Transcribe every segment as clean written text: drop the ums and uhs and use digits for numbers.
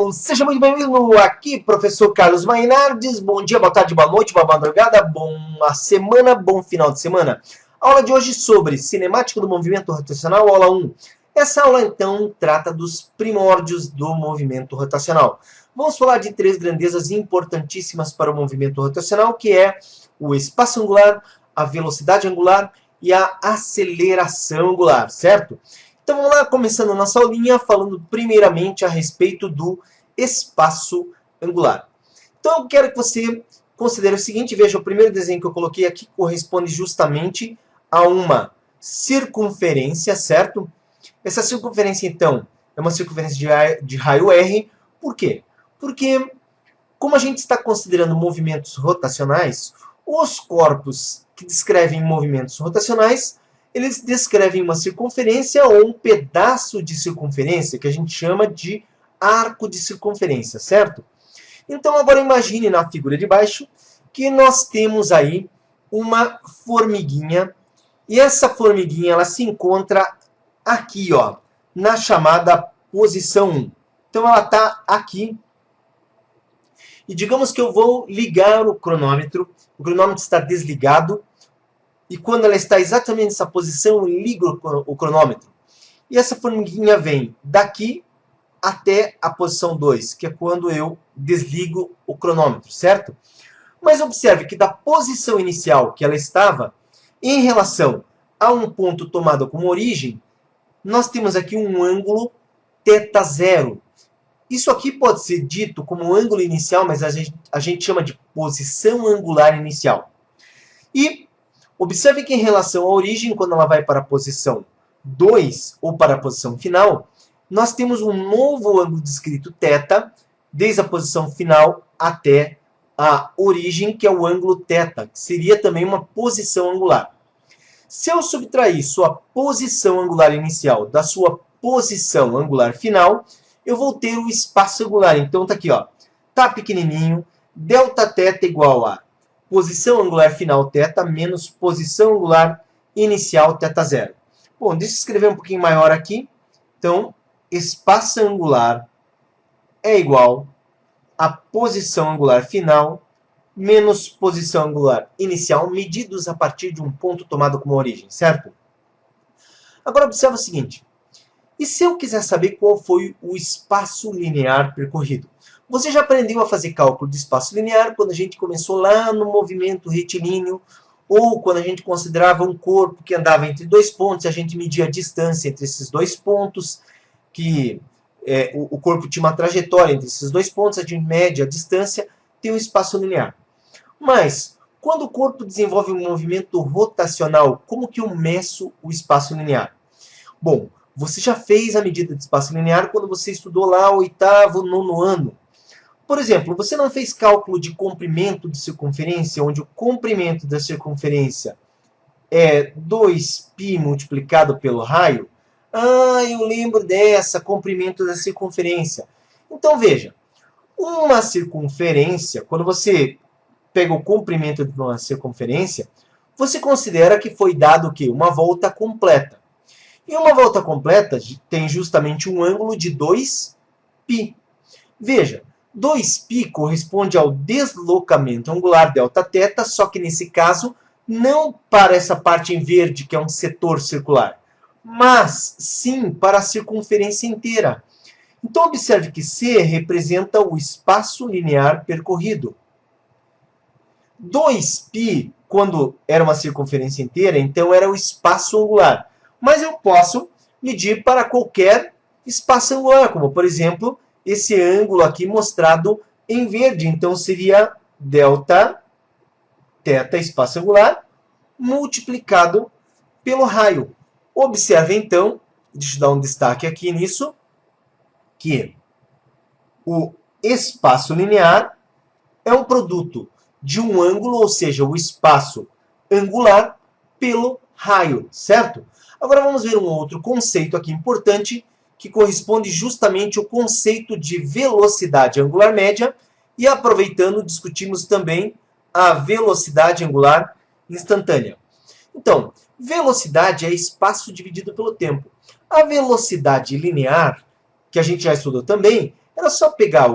pessoal, seja muito bem-vindo aqui, professor Carlos Mainardes. Bom dia, boa tarde, boa noite, boa madrugada, boa semana, bom final de semana. Aula de hoje sobre cinemática do movimento rotacional, aula 1. Essa aula, então, trata dos primórdios do movimento rotacional. Vamos falar de três grandezas importantíssimas para o movimento rotacional, que é o espaço angular, a velocidade angular e a aceleração angular, certo? Então vamos lá, começando a nossa aulinha, falando primeiramente a respeito do espaço angular. Então eu quero que você considere o seguinte, veja, o primeiro desenho que eu coloquei aqui corresponde justamente a uma circunferência, certo? Essa circunferência, então, é uma circunferência de raio R. Por quê? Porque, como a gente está considerando movimentos rotacionais, os corpos que descrevem movimentos rotacionais, eles descrevem uma circunferência ou um pedaço de circunferência, que a gente chama de arco de circunferência, certo? Então, agora imagine na figura de baixo que nós temos aí uma formiguinha, e essa formiguinha ela se encontra aqui, ó, na chamada posição 1. Então, ela está aqui. E digamos que eu vou ligar o cronômetro está desligado, e quando ela está exatamente nessa posição, eu ligo o cronômetro. E essa formiguinha vem daqui até a posição 2, que é quando eu desligo o cronômetro, certo? Mas observe que da posição inicial que ela estava, em relação a um ponto tomado como origem, nós temos aqui um ângulo θ0. Isso aqui pode ser dito como ângulo inicial, mas a gente chama de posição angular inicial. E observe que em relação à origem, quando ela vai para a posição 2, ou para a posição final, nós temos um novo ângulo descrito θ, desde a posição final até a origem, que é o ângulo θ, que seria também uma posição angular. Se eu subtrair sua posição angular inicial da sua posição angular final, eu vou ter o espaço angular. Então está aqui, ó, tá pequenininho, Δθ igual a posição angular final θ menos posição angular inicial θ0. Bom, deixa eu escrever um pouquinho maior aqui. Então, espaço angular é igual a posição angular final menos posição angular inicial, medidos a partir de um ponto tomado como origem, certo? Agora, observa o seguinte. E se eu quiser saber qual foi o espaço linear percorrido? Você já aprendeu a fazer cálculo de espaço linear quando a gente começou lá no movimento retilíneo, ou quando a gente considerava um corpo que andava entre dois pontos, e a gente media a distância entre esses dois pontos, que o corpo tinha uma trajetória entre esses dois pontos, a gente mede a distância, tem um espaço linear. Mas, quando o corpo desenvolve um movimento rotacional, como que eu meço o espaço linear? Bom, você já fez a medida de espaço linear quando você estudou lá o 8º, 9º ano. Por exemplo, você não fez cálculo de comprimento de circunferência, onde o comprimento da circunferência é 2π multiplicado pelo raio? Ah, eu lembro dessa, comprimento da circunferência. Então, veja, uma circunferência, quando você pega o comprimento de uma circunferência, você considera que foi dado o quê? Uma volta completa. E uma volta completa tem justamente um ângulo de 2π. Veja, 2π corresponde ao deslocamento angular Δθ, só que nesse caso não para essa parte em verde, que é um setor circular, mas sim para a circunferência inteira. Então observe que C representa o espaço linear percorrido. 2π, quando era uma circunferência inteira, então era o espaço angular. Mas eu posso medir para qualquer espaço angular, como, por exemplo, esse ângulo aqui mostrado em verde. Então, seria Δθ, espaço angular, multiplicado pelo raio. Observe, então, deixa eu dar um destaque aqui nisso, que o espaço linear é um produto de um ângulo, ou seja, o espaço angular, pelo raio, certo? Agora vamos ver um outro conceito aqui importante, que corresponde justamente ao conceito de velocidade angular média, e aproveitando, discutimos também a velocidade angular instantânea. Então, velocidade é espaço dividido pelo tempo. A velocidade linear, que a gente já estudou também, Era só pegar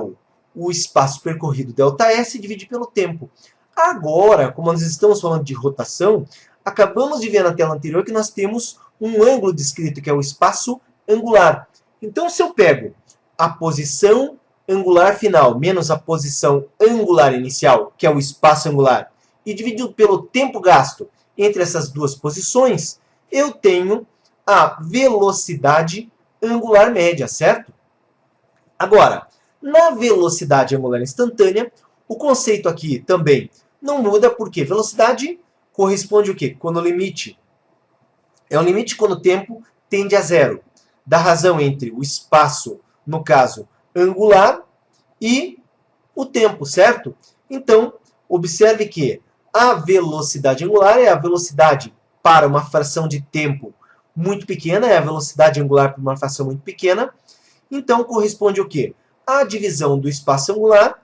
o espaço percorrido ΔS e dividir pelo tempo. Agora, como nós estamos falando de rotação, acabamos de ver na tela anterior que nós temos um ângulo descrito, que é o espaço angular. Então, se eu pego a posição angular final menos a posição angular inicial, que é o espaço angular, e dividido pelo tempo gasto entre essas duas posições, eu tenho a velocidade angular média, certo? Agora, na velocidade angular instantânea, o conceito aqui também não muda, porque velocidade corresponde ao quê? Quando o limite é o limite quando o tempo tende a zero, da razão entre o espaço, no caso, angular, e o tempo, certo? Então, observe que a velocidade angular é a velocidade para uma fração de tempo muito pequena, é a velocidade angular para uma fração muito pequena. Então, corresponde ao quê? A divisão do espaço angular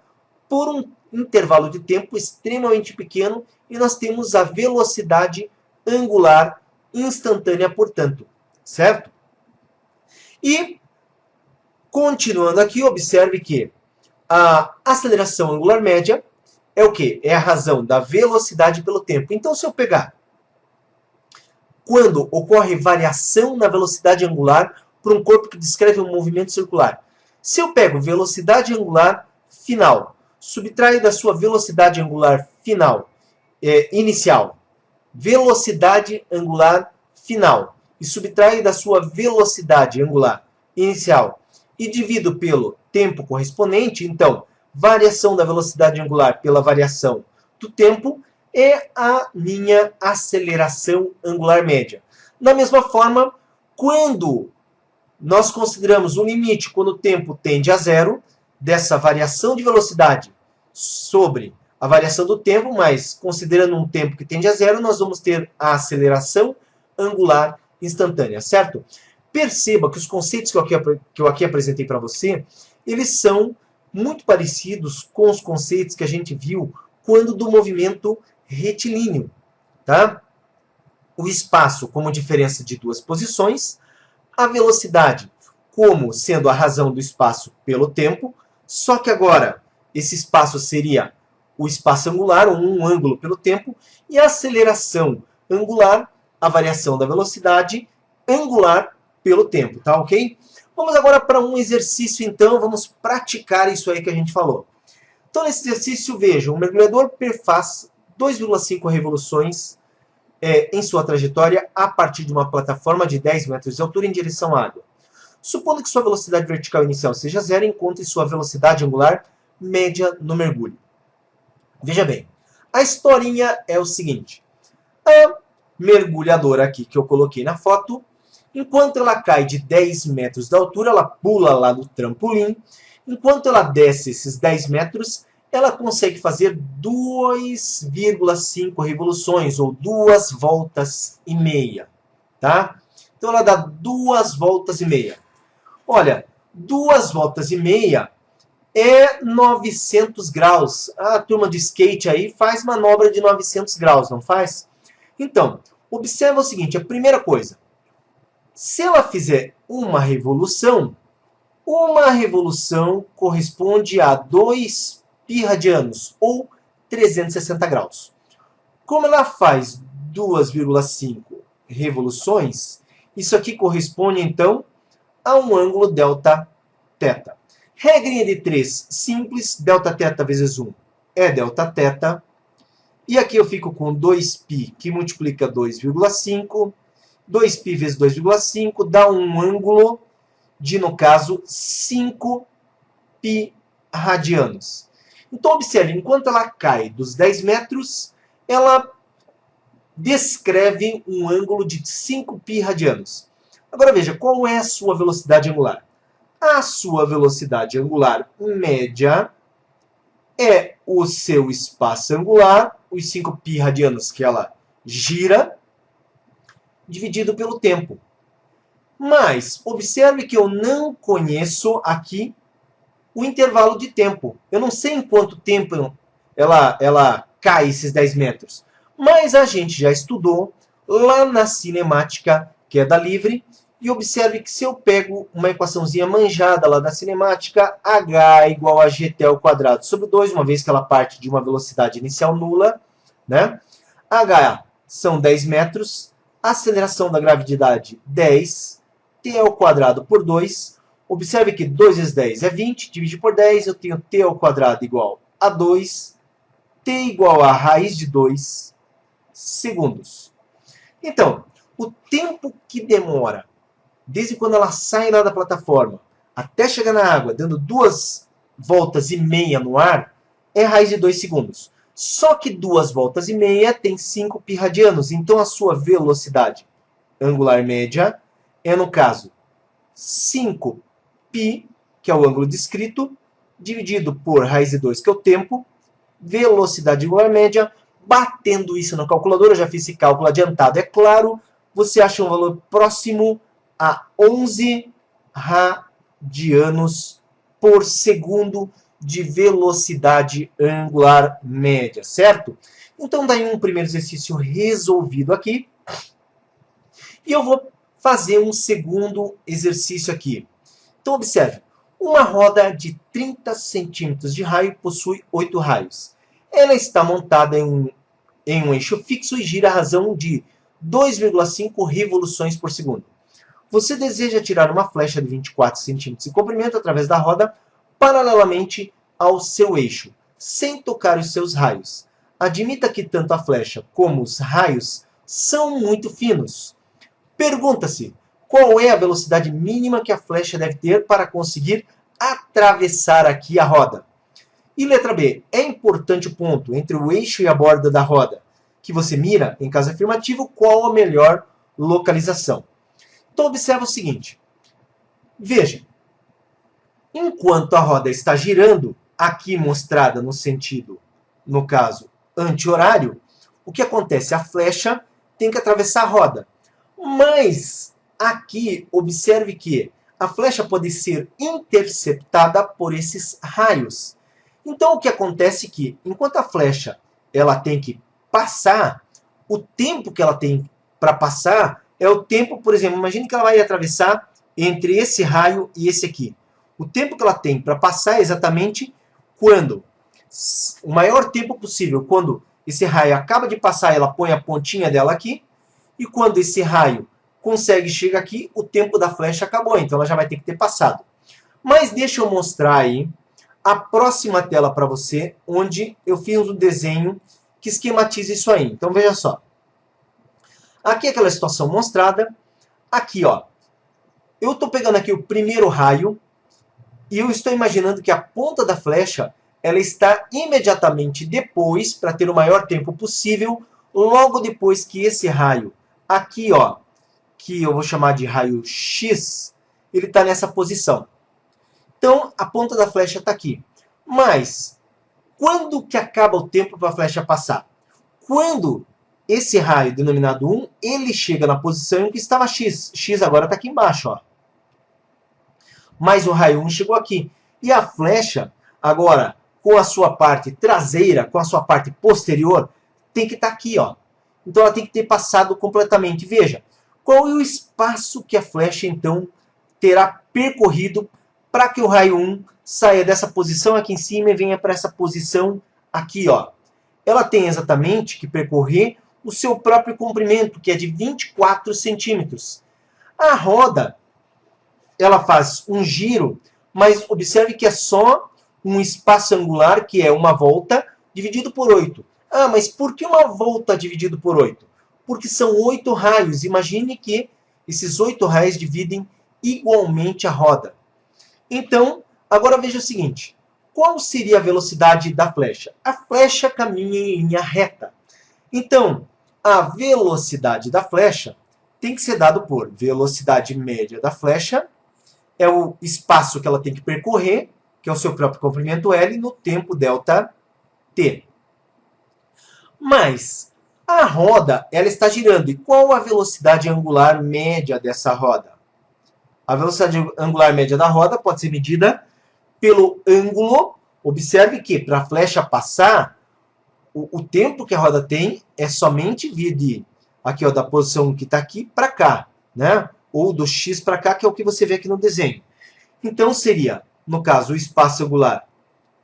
por um intervalo de tempo extremamente pequeno, e nós temos a velocidade angular instantânea, portanto, certo? E, continuando aqui, observe que a aceleração angular média é o quê? É a razão da velocidade pelo tempo. Então, se eu pegar quando ocorre variação na velocidade angular para um corpo que descreve um movimento circular. Se eu pego velocidade angular final, subtraio da sua velocidade angular final, inicial, velocidade angular final, e subtraio da sua velocidade angular inicial, e divido pelo tempo correspondente, então, variação da velocidade angular pela variação do tempo é a minha aceleração angular média. Da mesma forma, quando nós consideramos o limite quando o tempo tende a zero, dessa variação de velocidade sobre a variação do tempo, mas considerando um tempo que tende a zero, nós vamos ter a aceleração angular instantânea, certo? Perceba que os conceitos que eu aqui apresentei para você, eles são muito parecidos com os conceitos que a gente viu quando do movimento retilíneo, tá? O espaço como diferença de duas posições, a velocidade como sendo a razão do espaço pelo tempo, só que agora esse espaço seria o espaço angular, ou um ângulo pelo tempo, e a aceleração angular, a variação da velocidade angular pelo tempo, tá ok? Vamos agora para um exercício, então, vamos praticar isso aí que a gente falou. Então, nesse exercício, veja, o mergulhador perfaz 2,5 revoluções em sua trajetória a partir de uma plataforma de 10 metros de altura em direção à água. Supondo que sua velocidade vertical inicial seja zero, encontre sua velocidade angular média no mergulho. Veja bem, a historinha é o seguinte. A mergulhadora aqui que eu coloquei na foto, enquanto ela cai de 10 metros de altura, ela pula lá no trampolim. Enquanto ela desce esses 10 metros, ela consegue fazer 2,5 revoluções, ou 2 voltas e meia. Tá? Então ela dá 2 voltas e meia. Olha, 2 voltas e meia é 900 graus. A turma de skate aí faz manobra de 900 graus, não faz? Então, observa o seguinte, a primeira coisa. Se ela fizer uma revolução corresponde a 2 π radianos, ou 360 graus. Como ela faz 2,5 revoluções, isso aqui corresponde, então, a um ângulo delta θ. Regrinha de 3 simples, delta θ vezes 1 é delta θ. E aqui eu fico com 2π, que multiplica 2,5. 2π vezes 2,5 dá um ângulo de, no caso, 5 π radianos. Então, observe, enquanto ela cai dos 10 metros, ela descreve um ângulo de 5 π radianos. Agora veja, qual é a sua velocidade angular? A sua velocidade angular média é o seu espaço angular, os 5 π radianos que ela gira, dividido pelo tempo. Mas, observe que eu não conheço aqui o intervalo de tempo. Eu não sei em quanto tempo ela cai esses 10 metros. Mas a gente já estudou lá na cinemática, queda livre, E observe que se eu pego uma equaçãozinha manjada lá da cinemática, h igual a gt ao quadrado sobre 2, uma vez que ela parte de uma velocidade inicial nula, né? h são 10 metros, aceleração da gravidade 10, t ao quadrado por 2. Observe que 2 vezes 10 é 20, divide por 10, eu tenho t ao quadrado igual a 2, t igual a raiz de 2 segundos. Então, o tempo que demora desde quando ela sai lá da plataforma até chegar na água, dando 2 voltas e meia no ar, é raiz de 2 segundos. Só que 2 voltas e meia tem 5 π radianos, então a sua velocidade angular média é, no caso, 5 π, que é o ângulo descrito, dividido por raiz de 2, que é o tempo, velocidade angular média. Batendo isso na calculadora, eu já fiz esse cálculo adiantado, é claro, você acha um valor próximo a 11 radianos por segundo de velocidade angular média, certo? Então, daí um primeiro exercício resolvido aqui. E eu vou fazer um segundo exercício aqui. Então, observe. Uma roda de 30 centímetros de raio possui 8 raios. Ela está montada em um eixo fixo e gira a razão de 2,5 revoluções por segundo. Você deseja tirar uma flecha de 24 centímetros de comprimento através da roda paralelamente ao seu eixo, sem tocar os seus raios. Admita que tanto a flecha como os raios são muito finos. Pergunta-se, qual é a velocidade mínima que a flecha deve ter para conseguir atravessar aqui a roda? E letra B, é importante o ponto entre o eixo e a borda da roda, que você mira, em caso afirmativo, qual a melhor localização. Então, observa o seguinte. Veja, enquanto a roda está girando, aqui mostrada no sentido, no caso, anti-horário, o que acontece? A flecha tem que atravessar a roda. Mas, aqui, observe que a flecha pode ser interceptada por esses raios. Então, o que acontece é que, enquanto a flecha ela tem que passar, o tempo que ela tem para passar é o tempo, por exemplo, imagine que ela vai atravessar entre esse raio e esse aqui. O tempo que ela tem para passar é exatamente quando, o maior tempo possível, quando esse raio acaba de passar, ela põe a pontinha dela aqui, e quando esse raio consegue chegar aqui, o tempo da flecha acabou, então ela já vai ter que ter passado. Mas deixa eu mostrar aí a próxima tela para você, onde eu fiz um desenho que esquematiza isso aí. Então veja só. Aqui é aquela situação mostrada. Aqui, ó. Eu estou pegando aqui o primeiro raio e eu estou imaginando que a ponta da flecha ela está imediatamente depois, para ter o maior tempo possível, logo depois que esse raio aqui, ó, que eu vou chamar de raio X, ele está nessa posição. Então, a ponta da flecha está aqui. Mas, quando que acaba o tempo para a flecha passar? Quando esse raio, denominado 1, ele chega na posição em que estava X. X agora está aqui embaixo, ó. Mas o raio 1 chegou aqui. E a flecha, agora, com a sua parte traseira, com a sua parte posterior, tem que estar aqui, ó. Então ela tem que ter passado completamente. Veja, qual é o espaço que a flecha, então, terá percorrido para que o raio 1 saia dessa posição aqui em cima e venha para essa posição aqui, ó. Ela tem exatamente que percorrer o seu próprio comprimento, que é de 24 centímetros. A roda, ela faz um giro, mas observe que é só um espaço angular, que é uma volta, dividido por 8. Ah, mas por que uma volta dividido por 8? Porque são 8 raios. Imagine que esses 8 raios dividem igualmente a roda. Então, agora veja o seguinte. Qual seria a velocidade da flecha? A flecha caminha em linha reta. Então, a velocidade da flecha tem que ser dado por velocidade média da flecha, é o espaço que ela tem que percorrer, que é o seu próprio comprimento L, no tempo delta t. Mas a roda ela está girando. E qual a velocidade angular média dessa roda? A velocidade angular média da roda pode ser medida pelo ângulo. Observe que para a flecha passar, o tempo que a roda tem é somente vir de aqui, ó, da posição que está aqui para cá, né? ou do x para cá, que é o que você vê aqui no desenho. Então seria, no caso, o espaço angular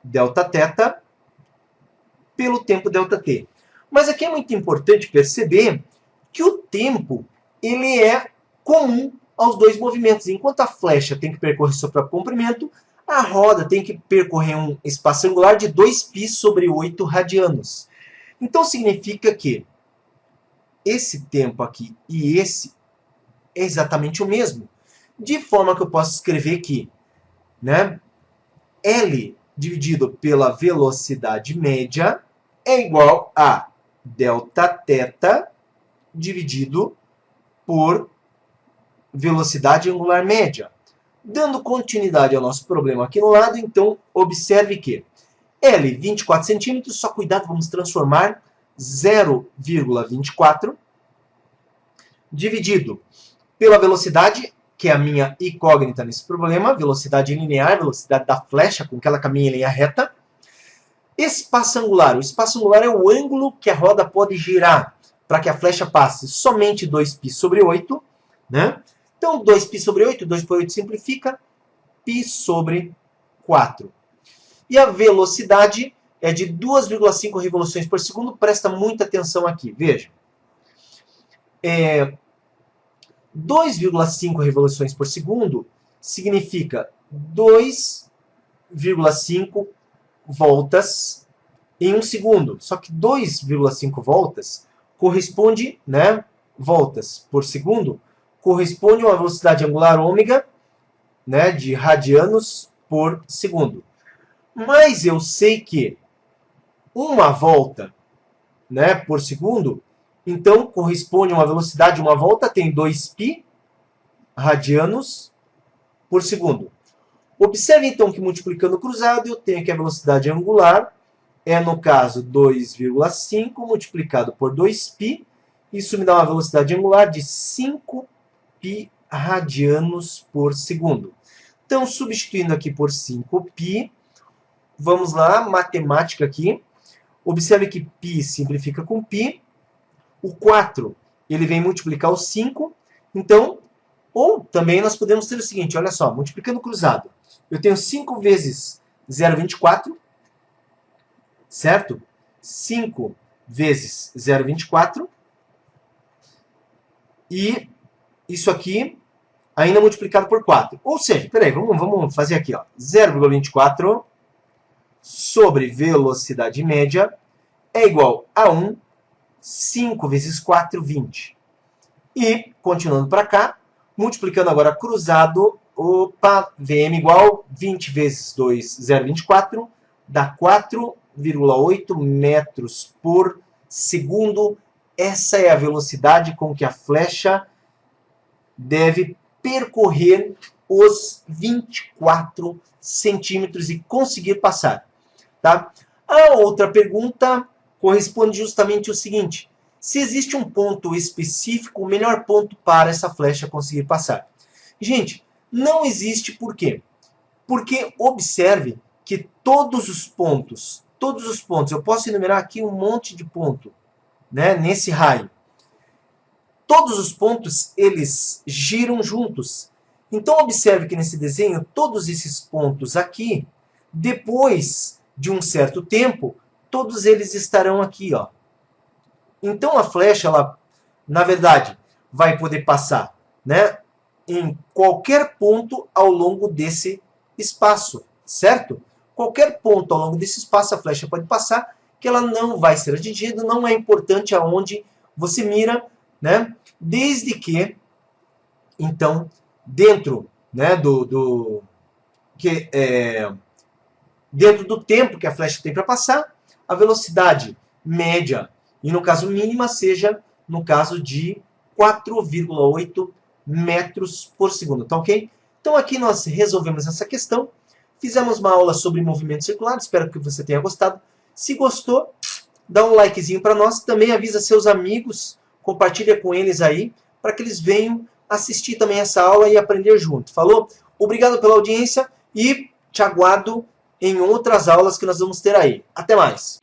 Δθ pelo tempo ΔT. Mas aqui é muito importante perceber que o tempo ele é comum aos dois movimentos. Enquanto a flecha tem que percorrer seu próprio comprimento, a roda tem que percorrer um espaço angular de 2π sobre 8 radianos. Então significa que esse tempo aqui e esse é exatamente o mesmo. De forma que eu posso escrever aqui, né, L dividido pela velocidade média é igual a Δθ dividido por velocidade angular média. Dando continuidade ao nosso problema aqui no lado, então observe que L, 24 centímetros, só cuidado, vamos transformar 0,24 dividido pela velocidade, que é a minha incógnita nesse problema, velocidade linear, velocidade da flecha com que ela caminha em linha reta. Espaço angular. O espaço angular é o ângulo que a roda pode girar para que a flecha passe somente 2π sobre 8. Né? Então, 2π sobre 8, 2 por 8 simplifica, π sobre 4. E a velocidade é de 2,5 revoluções por segundo. Presta muita atenção aqui, veja. 2,5 revoluções por segundo significa 2,5 voltas em um segundo. Só que 2,5 voltas corresponde, né, voltas por segundo, corresponde a uma velocidade angular ômega, né, de radianos por segundo. Mas eu sei que uma volta, né, por segundo, então corresponde a uma velocidade de uma volta, tem 2π radianos por segundo. Observe então que multiplicando o cruzado eu tenho que a velocidade angular é, no caso, 2,5 multiplicado por 2π. Isso me dá uma velocidade angular de 5π radianos por segundo. Então, substituindo aqui por 5π, vamos lá, matemática aqui. Observe que π simplifica com π. O 4, ele vem multiplicar o 5. Então, ou também nós podemos ter o seguinte, olha só, multiplicando o cruzado. Eu tenho 5 vezes 0,24, certo? 5 vezes 0,24. E isso aqui ainda multiplicado por 4. Ou seja, peraí, vamos fazer aqui, ó, 0,24 sobre velocidade média é igual a 1. 5 vezes 4, 20. E, continuando para cá, multiplicando agora cruzado, opa, Vm igual 20 vezes 2, 0,24, dá 4,8 metros por segundo. Essa é a velocidade com que a flecha deve percorrer os 24 centímetros e conseguir passar. Tá? A outra pergunta corresponde justamente o seguinte: se existe um ponto específico, o melhor ponto para essa flecha conseguir passar. Gente, não existe por quê? Porque observe que todos os pontos, eu posso enumerar aqui um monte de ponto, né, nesse raio. Todos os pontos, eles giram juntos. Então observe que nesse desenho, todos esses pontos aqui, depois de um certo tempo, todos eles estarão aqui, ó. Então a flecha, ela, na verdade, vai poder passar, né, em qualquer ponto ao longo desse espaço, certo? Qualquer ponto ao longo desse espaço a flecha pode passar, que ela não vai ser atingida, não é importante aonde você mira, né? Desde que, então, dentro, né, dentro do tempo que a flecha tem para passar, a velocidade média e, no caso, mínima seja, no caso, de 4,8 metros por segundo. Tá ok? Então, aqui nós resolvemos essa questão. Fizemos uma aula sobre movimento circular. Espero que você tenha gostado. Se gostou, dá um likezinho para nós. Também avisa seus amigos, compartilha com eles aí, para que eles venham assistir também essa aula e aprender junto. Falou? Obrigado pela audiência e te aguardo em outras aulas que nós vamos ter aí. Até mais!